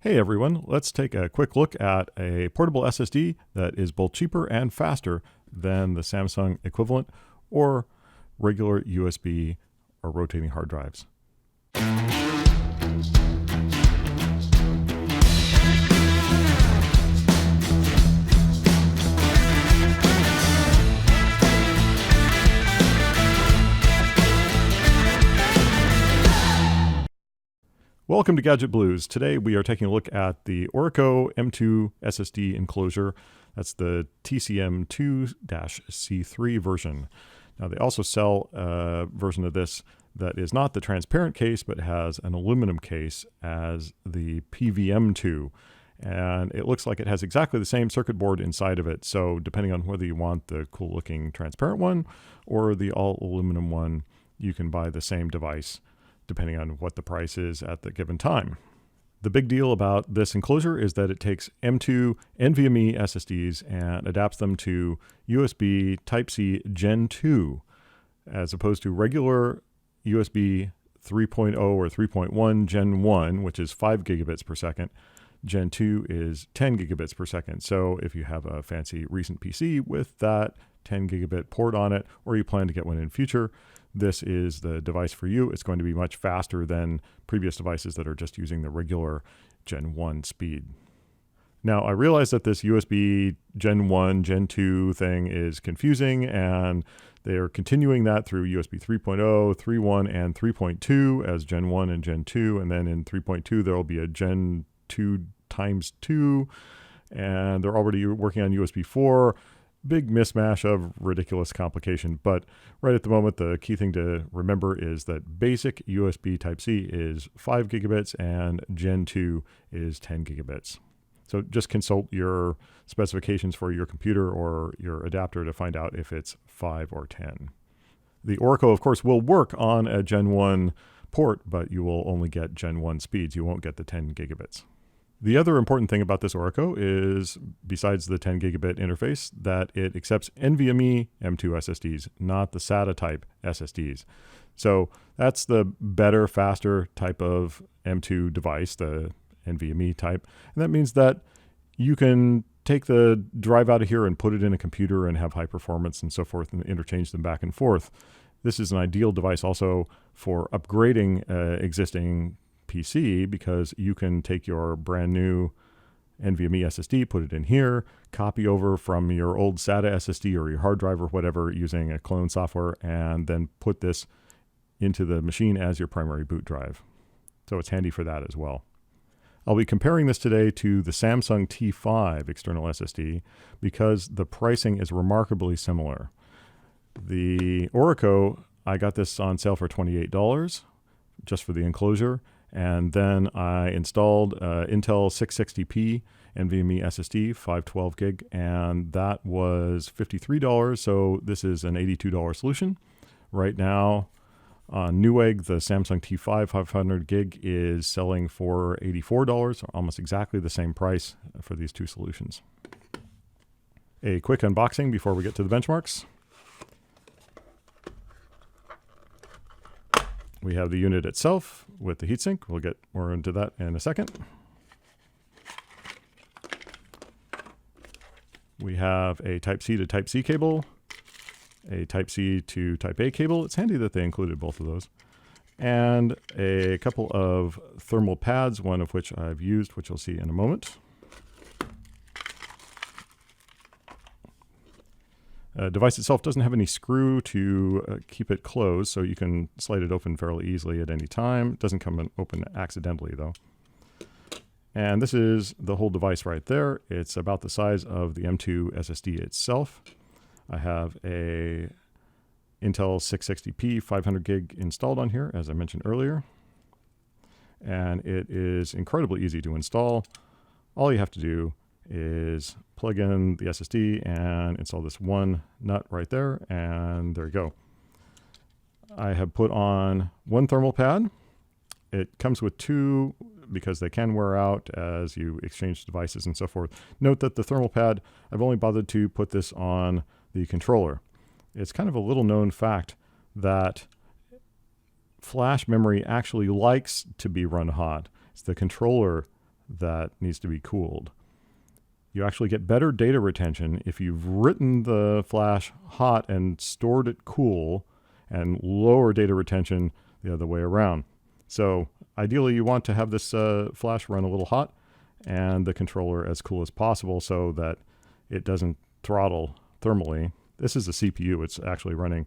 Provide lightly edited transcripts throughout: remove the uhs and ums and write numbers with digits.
Hey everyone, let's take a quick look at a portable SSD that is both cheaper and faster than the Samsung equivalent or regular USB or rotating hard drives. Welcome to Gadget Blues. Today we are taking a look at the Orico M.2 SSD enclosure. That's the TCM2-C3 version. Now they also sell a version of this that is not the transparent case but has an aluminum case as the PVM2. And it looks like it has exactly the same circuit board inside of it. So depending on whether you want the cool looking transparent one or the all aluminum one, you can buy the same device depending on what the price is at the given time. The big deal about this enclosure is that it takes M.2 NVMe SSDs and adapts them to USB Type-C Gen 2, as opposed to regular USB 3.0 or 3.1 Gen 1, which is 5 gigabits per second. Gen 2 is 10 gigabits per second. So if you have a fancy recent PC with that 10 gigabit port on it, or you plan to get one in future, this is the device for you. It's going to be much faster than previous devices that are just using the regular Gen 1 speed. Now, I realize that this USB Gen 1, Gen 2 thing is confusing, and they are continuing that through USB 3.0, 3.1, and 3.2 as Gen 1 and Gen 2. And then in 3.2, there will be a Gen 2 times 2, and they're already working on USB 4. Big mismatch of ridiculous complication. But right at the moment, the key thing to remember is that basic USB Type-C is 5 gigabits and Gen 2 is 10 gigabits. So just consult your specifications for your computer or your adapter to find out if it's 5 or 10. The Orico, of course, will work on a Gen 1 port, but you will only get Gen 1 speeds. You won't get the 10 gigabits. The other important thing about this Orico is, besides the 10 gigabit interface, that it accepts NVMe M.2 SSDs, not the SATA type SSDs. So that's the better, faster type of M.2 device, the NVMe type. And that means that you can take the drive out of here and put it in a computer and have high performance and so forth and interchange them back and forth. This is an ideal device also for upgrading existing PC, because you can take your brand new NVMe SSD, put it in here, copy over from your old SATA SSD or your hard drive or whatever using a clone software, and then put this into the machine as your primary boot drive. So it's handy for that as well. I'll be comparing this today to the Samsung T5 external SSD because the pricing is remarkably similar. The Orico, I got this on sale for $28 just for the enclosure. And then I installed Intel 660p NVMe SSD, 512 gig, and that was $53. So this is an $82 solution. Right now on Newegg, the Samsung T5 500 gig is selling for $84, almost exactly the same price for these two solutions. A quick unboxing before we get to the benchmarks. We have the unit itself with the heatsink. We'll get more into that in a second. We have a Type-C to Type-C cable, a Type-C to Type-A cable. It's handy that they included both of those. And a couple of thermal pads, one of which I've used, which you'll see in a moment. The device itself doesn't have any screw to keep it closed, so you can slide it open fairly easily at any time. It doesn't come open accidentally, though. And this is the whole device right there. It's about the size of the M.2 SSD itself. I have a Intel 660p 500 gig installed on here, as I mentioned earlier. And it is incredibly easy to install. All you have to do is plug in the SSD and install this one nut right there, and there you go. I have put on one thermal pad. It comes with two because they can wear out as you exchange devices and so forth. Note that the thermal pad, I've only bothered to put this on the controller. It's kind of a little known fact that flash memory actually likes to be run hot. It's the controller that needs to be cooled. You actually get better data retention if you've written the flash hot and stored it cool, and lower data retention the other way around. So ideally you want to have this flash run a little hot and the controller as cool as possible so that it doesn't throttle thermally. This is a CPU. It's actually running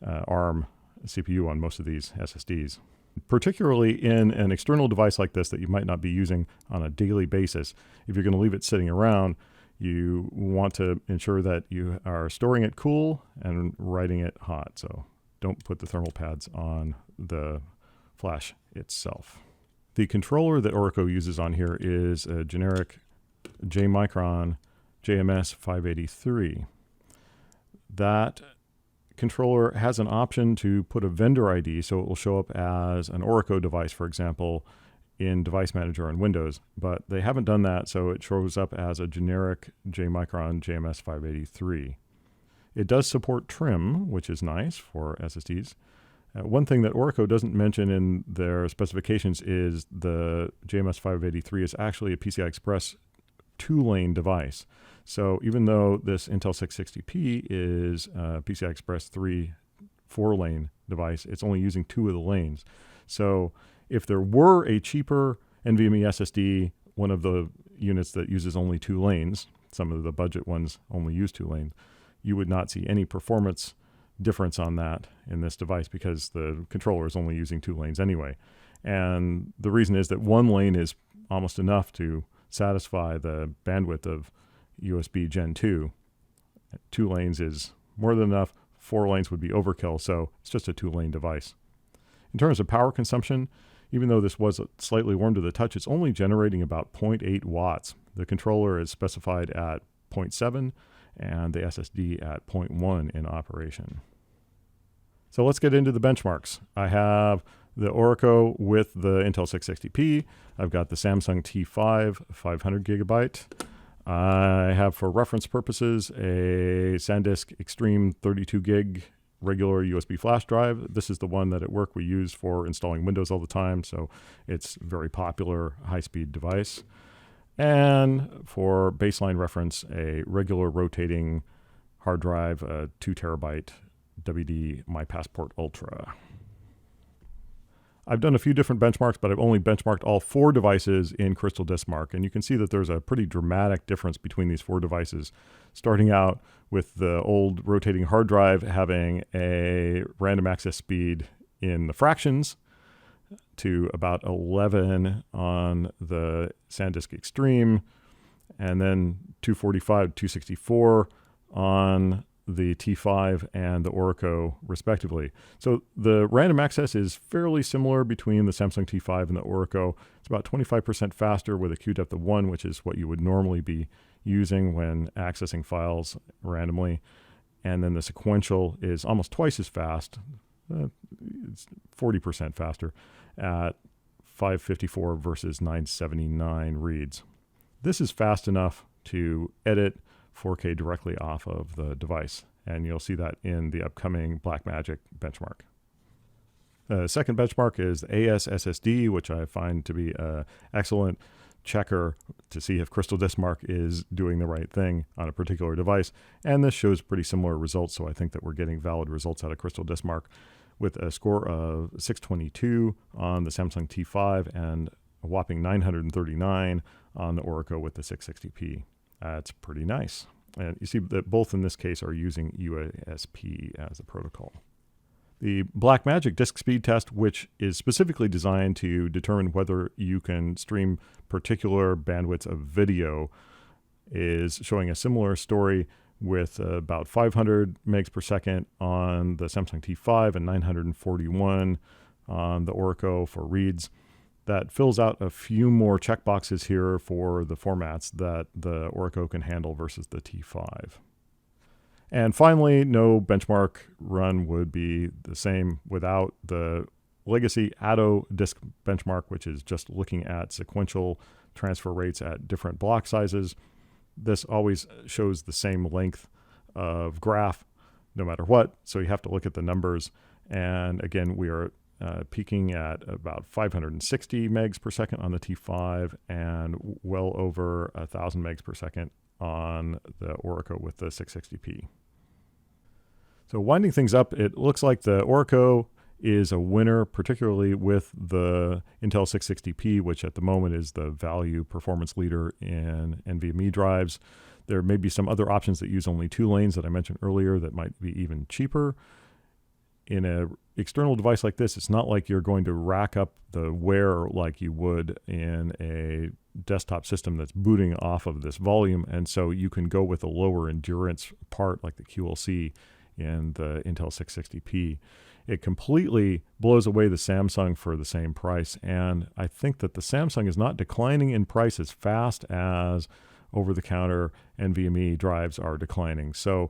ARM CPU on most of these SSDs. Particularly in an external device like this that you might not be using on a daily basis, if you're going to leave it sitting around, you want to ensure that you are storing it cool and writing it hot. So don't put the thermal pads on the flash itself. The controller that Orico uses on here is a generic J-Micron JMS 583. That controller has an option to put a vendor ID, so it will show up as an Orico device, for example, in Device Manager on Windows, but they haven't done that, so it shows up as a generic J-Micron JMS 583. It does support trim, which is nice for SSDs. One thing that Orico doesn't mention in their specifications is the JMS 583 is actually a PCI Express 2-lane device. So even though this Intel 660p is a PCI Express 3 4-lane device, it's only using 2 of the lanes. So if there were a cheaper NVMe SSD, one of the units that uses only 2 lanes, some of the budget ones only use 2 lanes, you would not see any performance difference on that in this device because the controller is only using 2 lanes anyway. And the reason is that 1 lane is almost enough to satisfy the bandwidth of USB Gen 2. 2 lanes is more than enough. 4 lanes would be overkill, so it's just a 2-lane device. In terms of power consumption, even though this was slightly warm to the touch, it's only generating about 0.8 watts. The controller is specified at 0.7 and the SSD at 0.1 in operation. So let's get into the benchmarks. I have the Orico with the Intel 660p. I've got the Samsung T5 500 gigabyte. I have, for reference purposes, a SanDisk Extreme 32 gig regular USB flash drive. This is the one that at work we use for installing Windows all the time, so it's a very popular high-speed device. And for baseline reference, a regular rotating hard drive, a 2 terabyte WD My Passport Ultra. I've done a few different benchmarks, but I've only benchmarked all 4 devices in Crystal Disk Mark, and you can see that there's a pretty dramatic difference between these 4 devices, starting out with the old rotating hard drive having a random access speed in the fractions to about 11 on the SanDisk Extreme, and then 245, 264 on the T5 and the Orico respectively. So the random access is fairly similar between the Samsung T5 and the Orico. It's about 25% faster with a Q depth of 1, which is what you would normally be using when accessing files randomly. And then the sequential is almost twice as fast. It's 40% faster at 554 versus 979 reads. This is fast enough to edit 4K directly off of the device, and you'll see that in the upcoming Blackmagic benchmark. The second benchmark is the AS SSD, which I find to be an excellent checker to see if Crystal Disk Mark is doing the right thing on a particular device, and this shows pretty similar results, so I think that we're getting valid results out of Crystal Disk Mark with a score of 622 on the Samsung T5 and a whopping 939 on the Orico with the 660p. That's pretty nice. And you see that both in this case are using UASP as the protocol. The Blackmagic disk speed test, which is specifically designed to determine whether you can stream particular bandwidths of video, is showing a similar story with about 500 megs per second on the Samsung T5 and 941 on the Orico for reads. That fills out a few more checkboxes here for the formats that the Orico can handle versus the T5. And finally, no benchmark run would be the same without the legacy Atto disk benchmark, which is just looking at sequential transfer rates at different block sizes. This always shows the same length of graph no matter what, so you have to look at the numbers. And again, we are peaking at about 560 megs per second on the T5 and well over 1,000 megs per second on the Orico with the 660p. So winding things up, it looks like the Orico is a winner, particularly with the Intel 660p, which at the moment is the value performance leader in NVMe drives. There may be some other options that use only 2 lanes that I mentioned earlier that might be even cheaper. In an external device like this, it's not like you're going to rack up the wear like you would in a desktop system that's booting off of this volume, and so you can go with a lower endurance part like the QLC in the Intel 660p. It completely blows away the Samsung for the same price, and I think that the Samsung is not declining in price as fast as over-the-counter NVMe drives are declining. So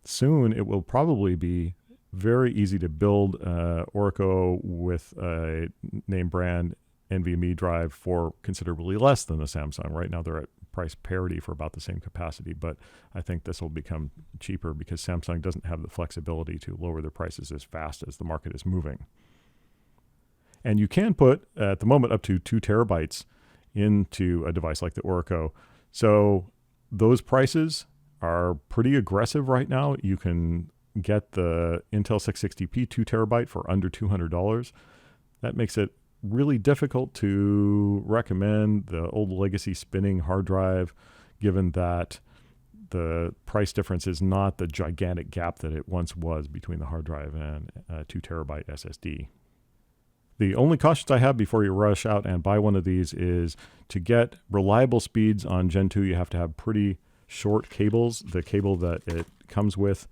soon it will probably be very easy to build Orico with a name brand NVMe drive for considerably less than the Samsung. Right now they're at price parity for about the same capacity, but I think this will become cheaper because Samsung doesn't have the flexibility to lower their prices as fast as the market is moving. And you can put, at the moment, up to 2 terabytes into a device like the Orico. So those prices are pretty aggressive right now. You can get the Intel 660p 2 terabyte for under $200. That makes it really difficult to recommend the old legacy spinning hard drive, given that the price difference is not the gigantic gap that it once was between the hard drive and a 2 terabyte SSD. The only cautions I have before you rush out and buy one of these is to get reliable speeds on Gen 2, you have to have pretty short cables. The cable that it comes with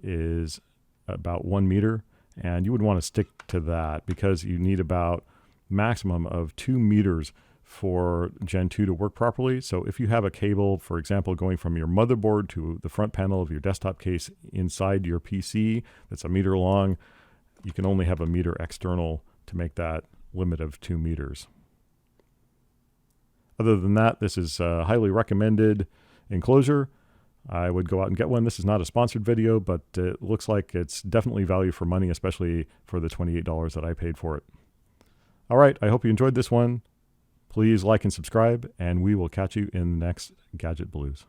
is about 1 meter, and you would want to stick to that because you need about maximum of 2 meters for Gen 2 to work properly. So if you have a cable, for example, going from your motherboard to the front panel of your desktop case inside your PC that's 1 meter long, you can only have 1 meter external to make that limit of 2 meters. Other than that, this is a highly recommended enclosure. I would go out and get one. This is not a sponsored video, but it looks like it's definitely value for money, especially for the $28 that I paid for it. All right, I hope you enjoyed this one. Please like and subscribe, and we will catch you in the next Gadget Blues.